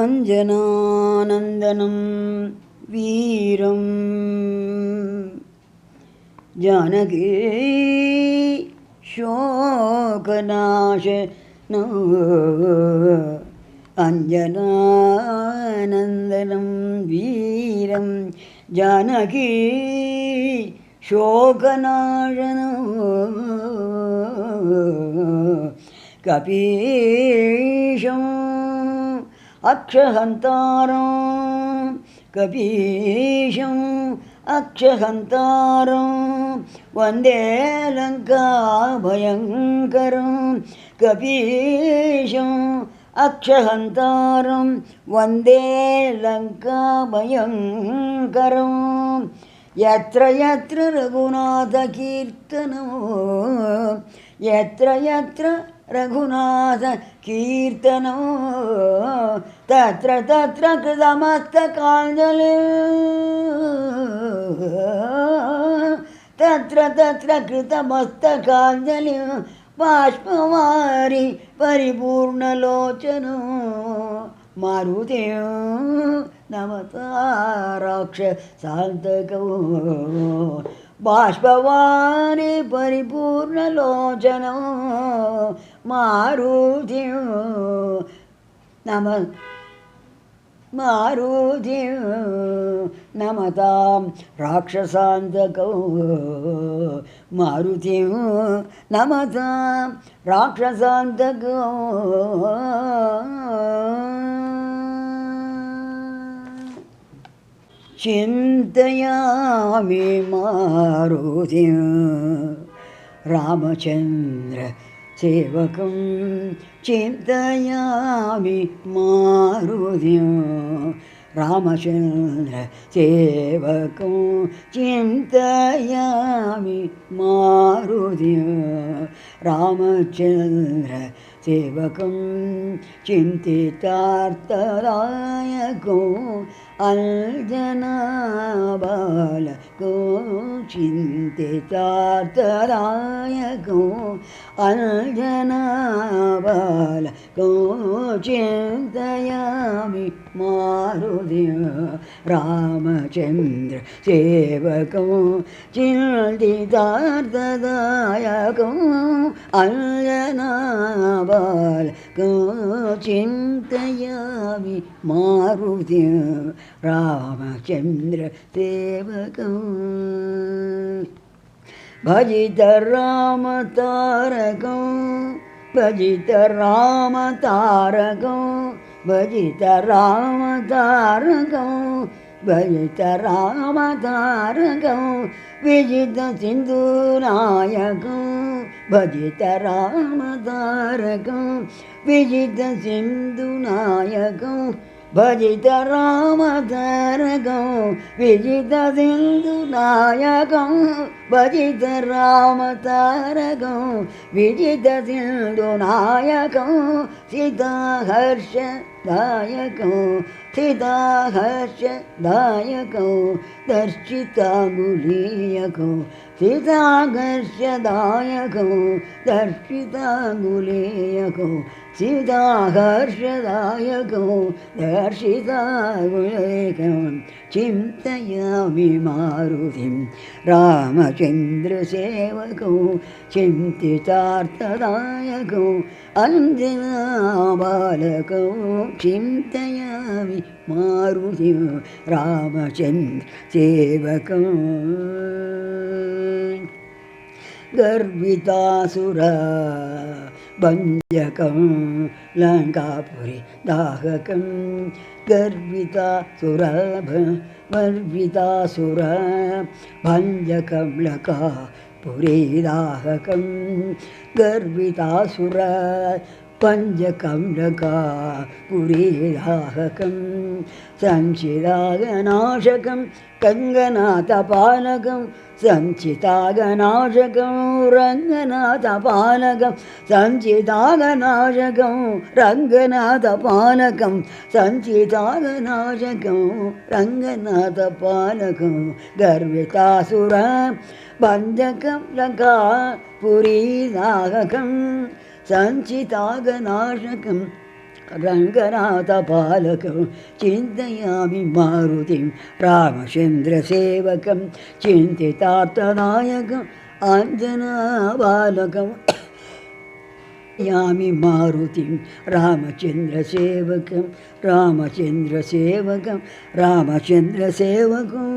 अञ्जनानन्दनं वीरं जानकी शोकनाशनं अञ्जनानन्दनं वीरं जानकी शोकनाशनं कपीशम् अक्षहन्तारं कपीशम् अक्षहन्तारं वन्दे लङ्काभयङ्करं कपीशम् अक्षहन्तारं वन्दे लङ्काभयङ्करं यत्र यत्र रघुनाथकीर्तनं यत्र यत्र रघुनाथकीर्तनं तत्र तत्र कृतमस्तकाञ्जलिं तत्र तत्र कृतमस्तकाञ्जलिं बाष्पवारि परिपूर्णलोचनं मारुतिं नमता राक्षसान्तकौ बाष्पवारि परिपूर्णलोचनं मारुतिं नमतां राक्षसान्तकौ मारुतिं नमतां राक्षसान्तकौ चिन्तयामि मारुतिं रामचन्द्र सेवकं चिन्तयामि मारुतिं रामचन्द्र सेवकं चिन्तयामि मारुतिं रामचन्द्र सेवकं चिन्तितार्थदायको अञ्जनाबालको चिन्तितार्थदायको अञ्जनाबालको चिन्तयामि मारुतिं रामचन्द्र सेवको चिन्तितार्थदायको अञ्जनाबालको चिन्तयामि मारुतिं रामचन्द्र सेवकं भजित रामतारकं भजित रामतारकं भजित रामतारकं भजित रामतारकं विजित सिन्धुनायकं भजित रामतारकं विजित सिन्धुनायकं भजित रामतारकं विजित सिन्धुनायकं भजित रामतारकं विजित सिन्धुनायकं सीताहर्षदायकं सीताहर्षदायकं दर्शिताङ्गुलीयकं सीताहर्षदायकं दर्शिताङ्गुलीयकं सीताहर्षदायकं दर्शिताङ्गुलीयकं चिन्तयामि मारुतिं रामचन्द्रसेवकं चिन्तितार्थदायकं अञ्जनाबालकं चिन्तयामि मारुतिं रामचन्द्रसेवकं गर्वितासुर भञ्जकं लङ्कापुरी दाहकं गर्वितासुर भञ्जकं लङ्कापुरी दाहकं गर्वितासुर भञ्जकं लङ्कापुरी दाहकं संचिदागनाशकं कङ्गनाथपालकं संचितागनाशकं रङ्गनाथपालकं संचितागनाशकं रङ्गनाथपालकं संचितागनाशकं रङ्गनाथपालकं गर्वितासुर भञ्जकं लङ्कापुरी दाहकं संचितागनाशकं रङ्गनाथबालकं चिन्तयामि मारुतिं रामचन्द्रसेवकं चिन्तितार्थनायकम् आञ्जनाबालकं यामि मारुतिं रामचन्द्रसेवकं रामचन्द्रसेवकं रामचन्द्रसेवकम्